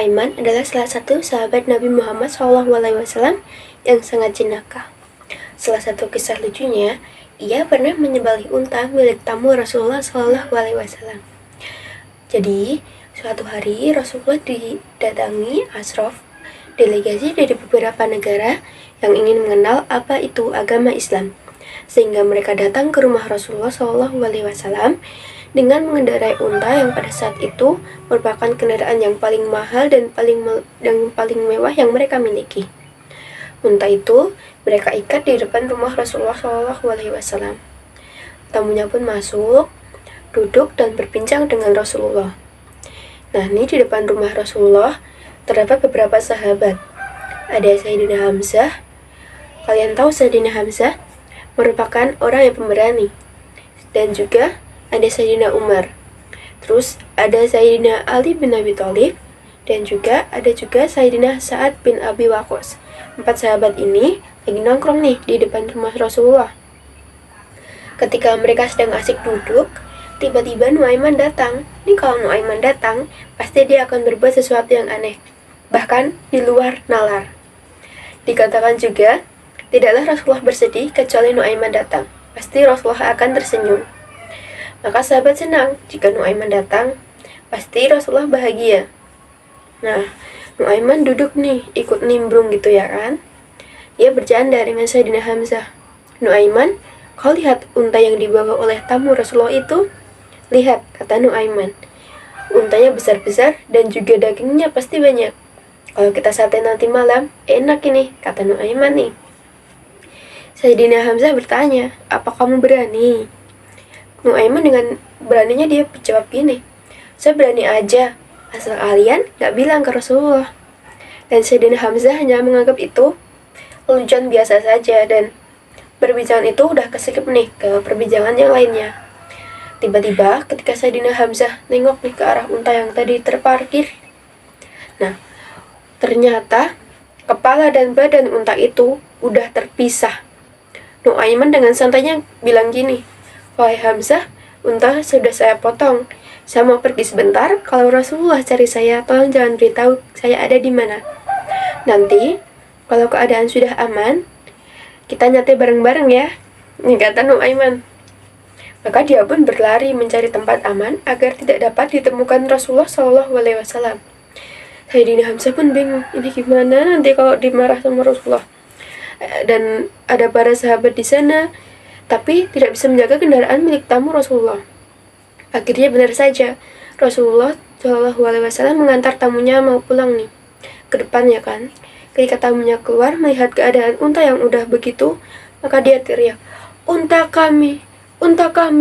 Nu'aiman adalah salah satu sahabat Nabi Muhammad SAW yang sangat jenaka. Salah satu kisah lucunya, ia pernah menyembelih unta milik tamu Rasulullah SAW. Jadi, suatu hari Rasulullah didatangi ashraf delegasi dari beberapa negara yang ingin mengenal apa itu agama Islam, sehingga mereka datang ke rumah Rasulullah SAW dengan mengendarai unta yang pada saat itu merupakan kendaraan yang paling mahal dan paling mewah yang mereka miliki. Unta itu mereka ikat di depan rumah Rasulullah SAW. Tamunya pun masuk, duduk dan berbincang dengan Rasulullah. Nah, ini di depan rumah Rasulullah terdapat beberapa sahabat. Ada Sayyidina Hamzah. Kalian tahu Sayyidina Hamzah merupakan orang yang pemberani. Dan juga ada Sayyidina Umar. Terus ada Sayyidina Ali bin Abi Thalib. Dan juga ada Sayyidina Sa'ad bin Abi Waqqas. 4 sahabat ini lagi nongkrong nih di depan rumah Rasulullah. Ketika mereka sedang asik duduk, tiba-tiba Nu'aiman datang. Ini kalau Nu'aiman datang, pasti dia akan berbuat sesuatu yang aneh, bahkan di luar nalar. Dikatakan juga, tidaklah Rasulullah bersedih kecuali Nu'aiman datang. Pasti Rasulullah akan tersenyum. Maka sahabat senang jika Nu'aiman datang, pasti Rasulullah bahagia. Nah, Nu'aiman duduk nih, ikut nimbrung gitu ya kan. Dia bercanda dengan Sayyidina Hamzah. Nu'aiman, kau lihat unta yang dibawa oleh tamu Rasulullah itu? Lihat, kata Nu'aiman. Untanya besar-besar dan juga dagingnya pasti banyak. Kalau kita sate nanti malam, enak ini, kata Nu'aiman nih. Sayyidina Hamzah bertanya, apa kamu berani? Nu'aiman dengan beraninya dia jawab gini, saya berani aja, asal kalian gak bilang ke Rasulullah. Dan Sayyidina Hamzah hanya menganggap itu lelucon biasa saja, dan perbincangan itu udah keskip nih ke perbincangan yang lainnya. Tiba-tiba ketika Sayyidina Hamzah nengok nih ke arah unta yang tadi terparkir, nah ternyata kepala dan badan unta itu udah terpisah. Nu'aiman dengan santainya bilang gini, wahai Hamzah, unta sudah saya potong. Saya mau pergi sebentar, kalau Rasulullah cari saya, tolong jangan beritahu saya ada di mana. Nanti, kalau keadaan sudah aman, kita nyate bareng-bareng ya, ini kata Nu'aiman. Maka dia pun berlari mencari tempat aman agar tidak dapat ditemukan Rasulullah SAW. Sayyidina Hamzah pun bingung, ini gimana nanti kalau dimarah sama Rasulullah. Dan ada para sahabat di sana, tapi tidak bisa menjaga kendaraan milik tamu Rasulullah. Akhirnya benar saja, Rasulullah SAW mengantar tamunya mau pulang nih ke depan ya kan. Ketika tamunya keluar melihat keadaan unta yang udah begitu, maka dia teriak, unta kami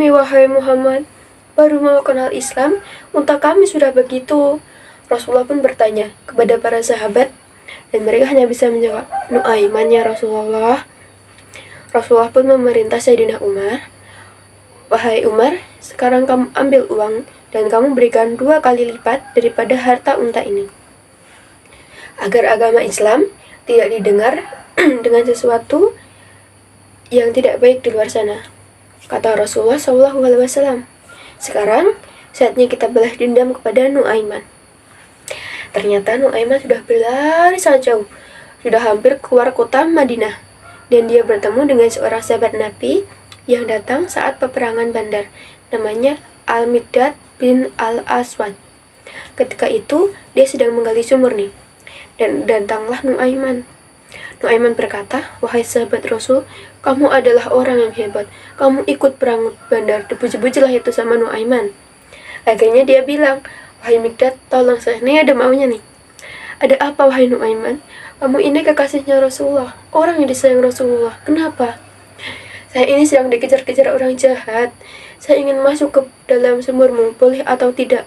wahai Muhammad, baru mau kenal Islam, unta kami sudah begitu. Rasulullah pun bertanya kepada para sahabat, dan mereka hanya bisa menjawab, Nu'aiman ya Rasulullah. Rasulullah pun memerintah Sayyidina Umar, wahai Umar, sekarang kamu ambil uang dan kamu berikan 2 kali lipat daripada harta unta ini, agar agama Islam tidak didengar dengan sesuatu yang tidak baik di luar sana, kata Rasulullah SAW. Sekarang saatnya kita balas dendam kepada Nu'aiman. Ternyata Nu'aiman sudah berlari sangat jauh, sudah hampir keluar kota Madinah. Dan dia bertemu dengan seorang sahabat Nabi yang datang saat peperangan Badar, namanya Al-Miqdad bin Al-Aswad. Ketika itu, dia sedang menggali sumur nih. Dan datanglah Nu'aiman. Nu'aiman berkata, wahai sahabat Rasul, kamu adalah orang yang hebat. Kamu ikut perang Badar. Dipuji-pujilah itu sama Nu'aiman. Akhirnya dia bilang, wahai Miqdad, tolong saya, ini ada maunya nih. Ada apa wahai Nu'aiman? Kamu ini kekasihnya Rasulullah, orang yang disayang Rasulullah. Kenapa? Saya ini sedang dikejar-kejar orang jahat. Saya ingin masuk ke dalam sumurmu, boleh atau tidak?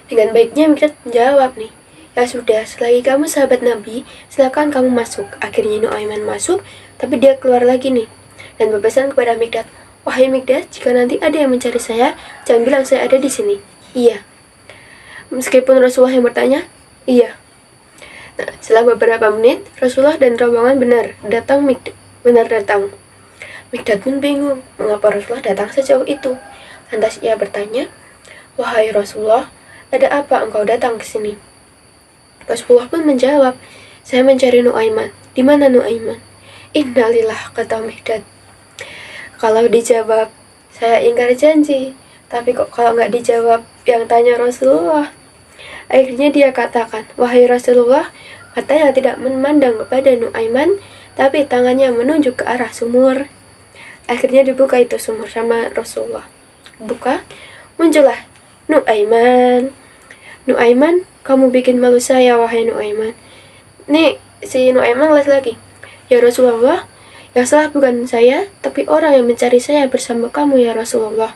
Dengan baiknya Miqdad menjawab nih, ya sudah, selagi kamu sahabat Nabi, silakan kamu masuk. Akhirnya Nu'aiman masuk, tapi dia keluar lagi nih, dan berpesan kepada Miqdad, wahai Miqdad, jika nanti ada yang mencari saya, jangan bilang saya ada di sini. Iya. Meskipun Rasulullah yang bertanya, iya. Nah, setelah beberapa menit, Rasulullah dan rombongan benar datang. Miqdad pun bingung, mengapa Rasulullah datang sejauh itu. Lantas ia bertanya, wahai Rasulullah, ada apa engkau datang ke sini? Rasulullah pun menjawab, saya mencari Nuaiman. Di mana Nuaiman? Innalillah, kata Mihdad. Kalau dijawab, saya ingkar janji. Tapi kok kalau nggak dijawab yang tanya Rasulullah? Akhirnya dia katakan, wahai Rasulullah, matanya tidak memandang kepada Nuaiman, tapi tangannya menunjuk ke arah sumur. Akhirnya dibuka itu sumur sama Rasulullah. Buka, muncullah Nuaiman. Nuaiman, kamu bikin malu saya, wahai Nuaiman. Nih, si Nuaiman les lagi. Ya Rasulullah, yang salah bukan saya, tapi orang yang mencari saya bersama kamu ya Rasulullah.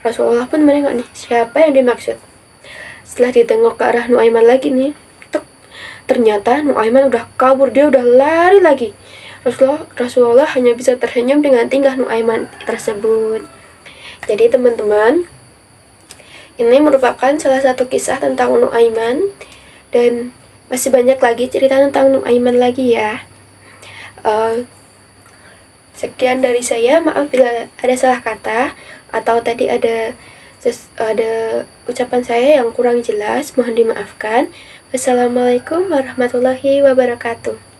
Rasulullah pun menengok nih, siapa yang dimaksud? Setelah ditengok ke arah Nuaiman lagi nih, ternyata Nuaiman udah kabur, dia udah lari lagi. Rasulullah hanya bisa tersenyum dengan tingkah Nuaiman tersebut. Jadi teman-teman, ini merupakan salah satu kisah tentang Nuaiman, dan masih banyak lagi cerita tentang Nuaiman lagi ya. Sekian dari saya, maaf bila ada salah kata atau tadi ada ucapan saya yang kurang jelas, mohon dimaafkan. Wassalamualaikum warahmatullahi wabarakatuh.